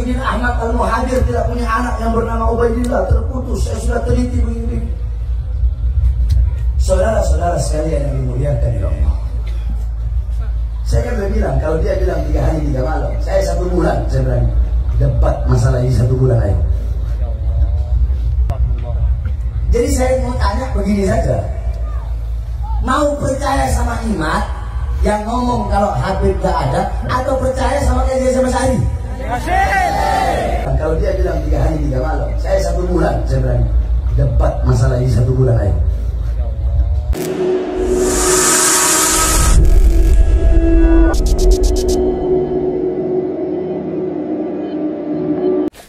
Sayyidina Ahmad Al-Muhajir tidak punya anak yang bernama Ubaidillah, terputus. Saya sudah teliti begini. Saudara-saudara sekalian yang dimuliakan oleh Allah, saya kan udah bilang, kalau dia bilang 3 hari 3 malam, saya 1 bulan, saya bilang debat masalah ini 1 bulan aja. Jadi saya mau tanya begini saja, mau percaya sama Imad yang ngomong kalau Habib gak ada, atau percaya sama Kiai sama Sari? Kalau dia bilang 3 hari 3 malam, saya 1 bulan, saya bilang debat masalah ini 1 bulan aja.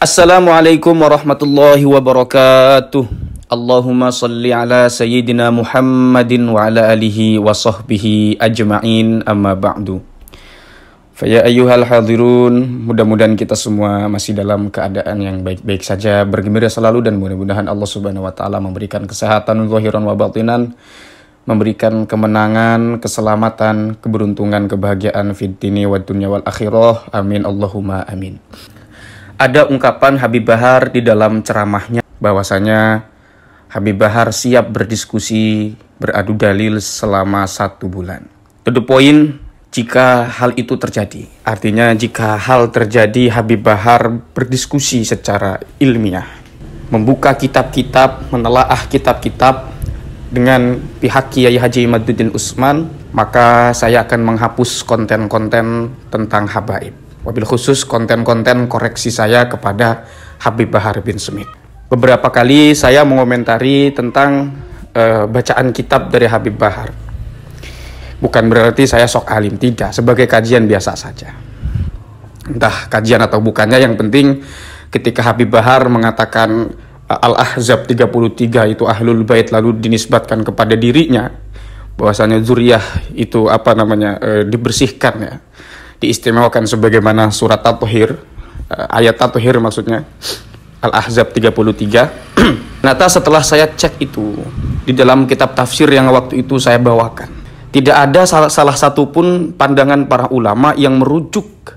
Assalamualaikum warahmatullahi wabarakatuh. Allahumma salli ala sayyidina Muhammadin wa ala alihi wa sahbihi ajma'in, amma ba'du. Faya ayyuhal hadirun, mudah-mudahan kita semua masih dalam keadaan yang baik-baik saja, bergembira selalu, dan mudah-mudahan Allah subhanahu wa ta'ala memberikan kesehatan zahiran wa batinan, memberikan kemenangan, keselamatan, keberuntungan, kebahagiaan fid dini wad dunya wal akhirah. Amin Allahumma amin. Ada ungkapan Habib Bahar di dalam ceramahnya bahwasanya Habib Bahar siap berdiskusi, beradu dalil selama 1 bulan. To the point, jika hal itu terjadi. Artinya jika hal terjadi, Habib Bahar berdiskusi secara ilmiah, membuka kitab-kitab, menelaah kitab-kitab dengan pihak Kiai Haji Imaduddin Utsman, maka saya akan menghapus konten-konten tentang habaib. Wabil khusus konten-konten koreksi saya kepada Habib Bahar bin Smith. Beberapa kali saya mengomentari tentang bacaan kitab dari Habib Bahar. Bukan berarti saya sok alim, tidak. Sebagai kajian biasa saja. Entah kajian atau bukannya, yang penting ketika Habib Bahar mengatakan Al-Ahzab 33 itu Ahlul Bait, lalu dinisbatkan kepada dirinya, bahwasanya zuriyah itu dibersihkan ya, diistimewakan sebagaimana surat At-Tahir, ayat At-Tahir maksudnya, Al-Ahzab 33. Ternyata setelah saya cek itu di dalam kitab tafsir yang waktu itu saya bawakan, tidak ada salah satu pun pandangan para ulama yang merujuk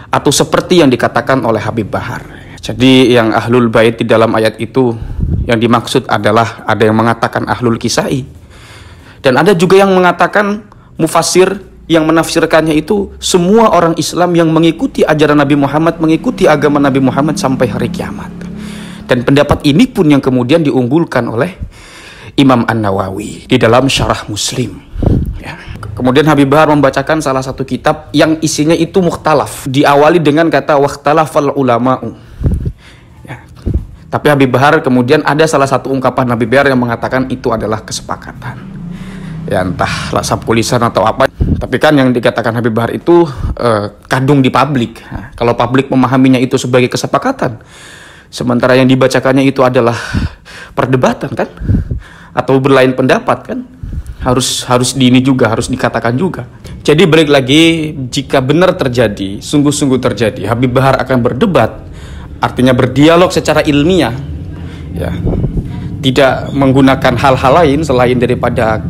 atau seperti yang dikatakan oleh Habib Bahar. Jadi yang Ahlul Bait di dalam ayat itu yang dimaksud adalah ada yang mengatakan Ahlul Kisai, dan ada juga yang mengatakan mufassir yang menafsirkannya itu semua orang Islam yang mengikuti ajaran Nabi Muhammad, mengikuti agama Nabi Muhammad sampai hari kiamat. Dan pendapat ini pun yang kemudian diunggulkan oleh Imam An-Nawawi di dalam Syarah Muslim ya. Kemudian Habib Bahar membacakan salah satu kitab yang isinya itu mukhtalaf, diawali dengan kata waqtalafal ulama'u ya. Tapi Habib Bahar kemudian ada salah satu ungkapan Habib Bahar yang mengatakan itu adalah kesepakatan ya, entah sabku lisan atau apa. Tapi kan yang dikatakan Habib Bahar itu kadung di publik. Nah, kalau publik memahaminya itu sebagai kesepakatan, sementara yang dibacakannya itu adalah perdebatan kan, atau berlain pendapat kan, harus di ini juga, harus dikatakan juga. Jadi balik lagi, jika benar terjadi, sungguh-sungguh terjadi, Habib Bahar akan berdebat, artinya berdialog secara ilmiah ya, tidak menggunakan hal-hal lain selain daripada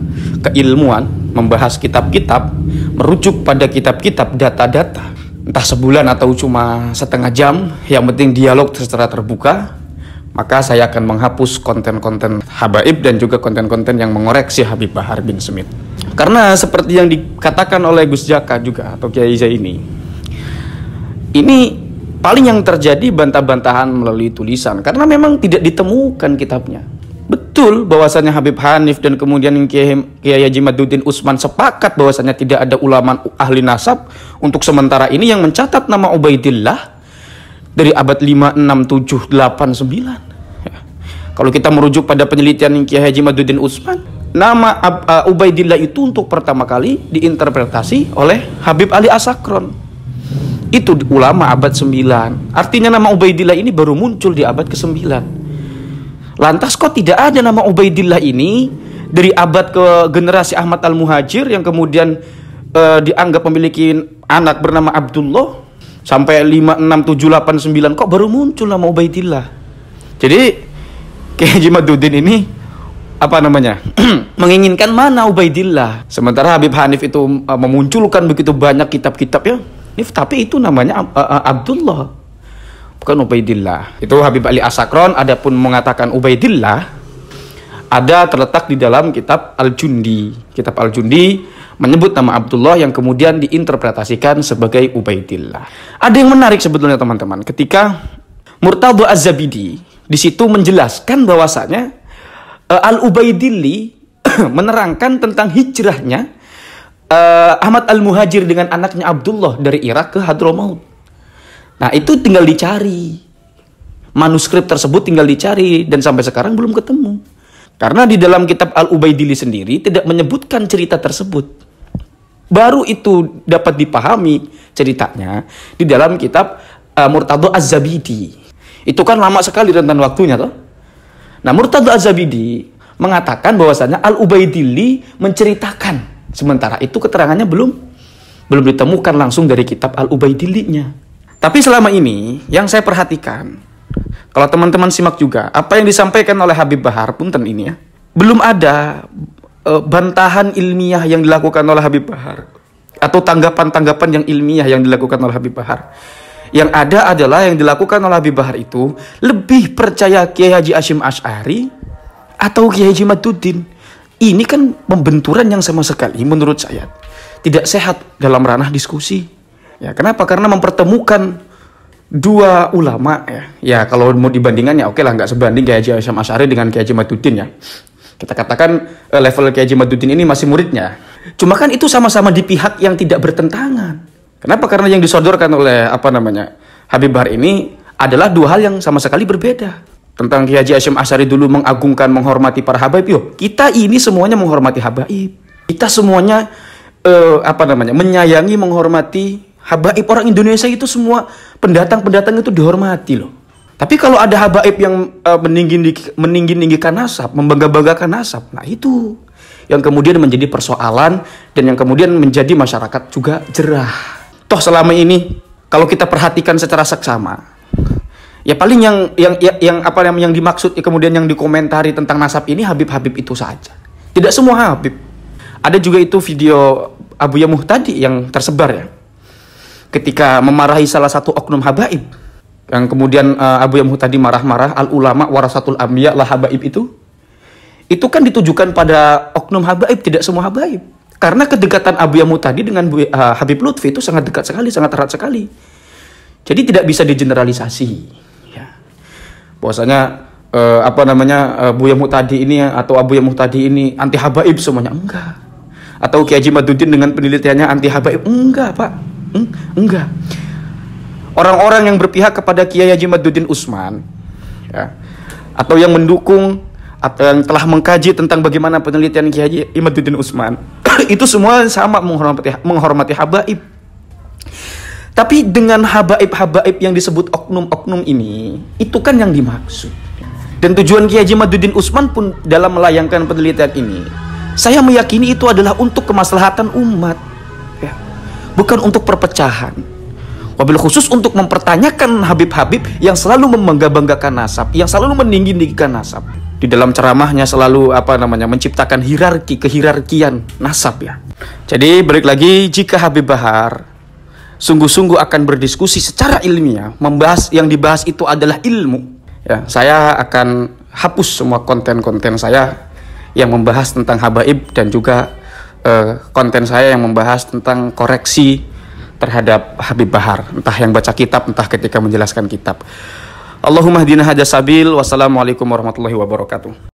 keilmuan, membahas kitab-kitab, merujuk pada kitab-kitab, data-data, entah sebulan atau cuma setengah jam, yang penting dialog secara terbuka. Maka saya akan menghapus konten-konten habaib dan juga konten-konten yang mengoreksi Habib Bahar bin Smith. Karena seperti yang dikatakan oleh Gus Jaka juga atau Kiai Zaini, ini paling yang terjadi bantah-bantahan melalui tulisan, karena memang tidak ditemukan kitabnya. Betul bahwasanya Habib Hanif dan kemudian Kiai Haji Imaduddin Utsman sepakat bahwasanya tidak ada ulama ahli nasab untuk sementara ini yang mencatat nama Ubaidillah dari abad 5, 6, 7, 8, 9 ya. Kalau kita merujuk pada penelitian Kiai Haji Imaduddin Utsman, nama Ubaidillah itu untuk pertama kali diinterpretasi oleh Habib Ali As-Sakron. Itu ulama abad 9. Artinya nama Ubaidillah ini baru muncul di abad ke-9. Lantas kok tidak ada nama Ubaidillah ini dari abad ke generasi Ahmad Al-Muhajir yang kemudian dianggap memiliki anak bernama Abdullah, sampai 5, 6, 7, 8, 9 kok baru muncul nama Ubaidillah. Jadi Kiai Haji Imaduddin ini menginginkan mana Ubaidillah, sementara Habib Hanif itu memunculkan begitu banyak kitab-kitab ya, tapi itu namanya Abdullah. bukan Ubaidillah. Itu Habib Ali As-Sakron. Adapun mengatakan Ubaidillah ada terletak di dalam kitab Al-Jundi. Kitab Al-Jundi menyebut nama Abdullah yang kemudian diinterpretasikan sebagai Ubaidillah. Ada yang menarik sebetulnya teman-teman, ketika Murtadha Az-Zabidi di situ menjelaskan bahwasanya Al-Ubaidilli menerangkan tentang hijrahnya Ahmad Al-Muhajir dengan anaknya Abdullah dari Irak ke Hadramaut. Nah, itu tinggal dicari. Manuskrip tersebut tinggal dicari dan sampai sekarang belum ketemu. Karena di dalam kitab Al-Ubaidilli sendiri tidak menyebutkan cerita tersebut. Baru itu dapat dipahami ceritanya di dalam kitab Murtadha Az-Zabidi. Itu kan lama sekali rentan waktunya toh. Nah, Murtadha Az-Zabidi mengatakan bahwasanya Al-Ubaidilli menceritakan. Sementara itu keterangannya belum ditemukan langsung dari kitab Al-Ubaidillinya. Tapi selama ini yang saya perhatikan, kalau teman-teman simak juga apa yang disampaikan oleh Habib Bahar punten ini ya, belum ada bantahan ilmiah yang dilakukan oleh Habib Bahar atau tanggapan-tanggapan yang ilmiah yang dilakukan oleh Habib Bahar. Yang ada adalah yang dilakukan oleh Habib Bahar itu lebih percaya Kiai Haji Hasyim Asy'ari atau Kiai Haji Maduddin. Ini kan pembenturan yang sama sekali menurut saya tidak sehat dalam ranah diskusi. Ya, kenapa? Karena mempertemukan dua ulama ya. Ya kalau mau dibandingkan ya oke lah, nggak sebanding Kiai Haji Hasyim Asy'ari dengan Kiai Haji Maduddin ya. Kita katakan level Kiai Haji Maduddin ini masih muridnya. Cuma kan itu sama-sama di pihak yang tidak bertentangan. Kenapa? Karena yang disodorkan oleh Habib Bahar ini adalah dua hal yang sama sekali berbeda. Tentang Kiai Haji Hasyim Asy'ari dulu mengagungkan, menghormati para habaib. Yo, kita ini semuanya menghormati habaib. Kita semuanya menyayangi, menghormati habaib. Orang Indonesia itu semua pendatang-pendatang itu dihormati loh. Tapi kalau ada habaib yang meninggi-ninggikan nasab, membangga-banggakan nasab, nah itu yang kemudian menjadi persoalan dan yang kemudian menjadi masyarakat juga jerah. Toh selama ini kalau kita perhatikan secara seksama, ya paling yang dimaksud kemudian yang dikomentari tentang nasab ini Habib-Habib itu saja. Tidak semua Habib. Ada juga itu video Abuya Muhtadi yang tersebar ya. Ketika memarahi salah satu oknum habaib. Yang kemudian Abuya Muhtadi marah-marah, al-ulama warasatul anbiya lah habaib itu. Itu kan ditujukan pada oknum habaib, tidak semua habaib. Karena kedekatan Abuya Muhtadi dengan Habib Lutfi itu sangat dekat sekali, sangat erat sekali. Jadi tidak bisa digeneralisasi. Bahwasanya Buya Muhtadi ini atau Abuya Muhtadi ini anti habaib semuanya, enggak. Atau Kiai Haji Maduddin dengan penelitiannya anti habaib, enggak Pak, enggak. Orang-orang yang berpihak kepada Kiai Haji Maduddin Utsman ya, atau yang mendukung atau yang telah mengkaji tentang bagaimana penelitian Kiai Haji Maduddin Utsman itu semua sama menghormati habaib. Tapi dengan habaib-habaib yang disebut oknum-oknum ini, itu kan yang dimaksud. Dan tujuan Kiai Haji Maduddin Utsman pun dalam melayangkan penelitian ini, saya meyakini itu adalah untuk kemaslahatan umat, ya. Bukan untuk perpecahan. Wabil khusus untuk mempertanyakan Habib-Habib yang selalu membangga-banggakan nasab, yang selalu meninggi-tinggikan nasab. Di dalam ceramahnya selalu menciptakan kehierarkian nasab ya. Jadi balik lagi, jika Habib Bahar sungguh-sungguh akan berdiskusi secara ilmiah, membahas yang dibahas itu adalah ilmu, ya, saya akan hapus semua konten-konten saya yang membahas tentang habaib dan juga konten saya yang membahas tentang koreksi terhadap Habib Bahar, entah yang baca kitab, entah ketika menjelaskan kitab. Allahumma hdina hadza sabil. Wassalamualaikum warahmatullahi wabarakatuh.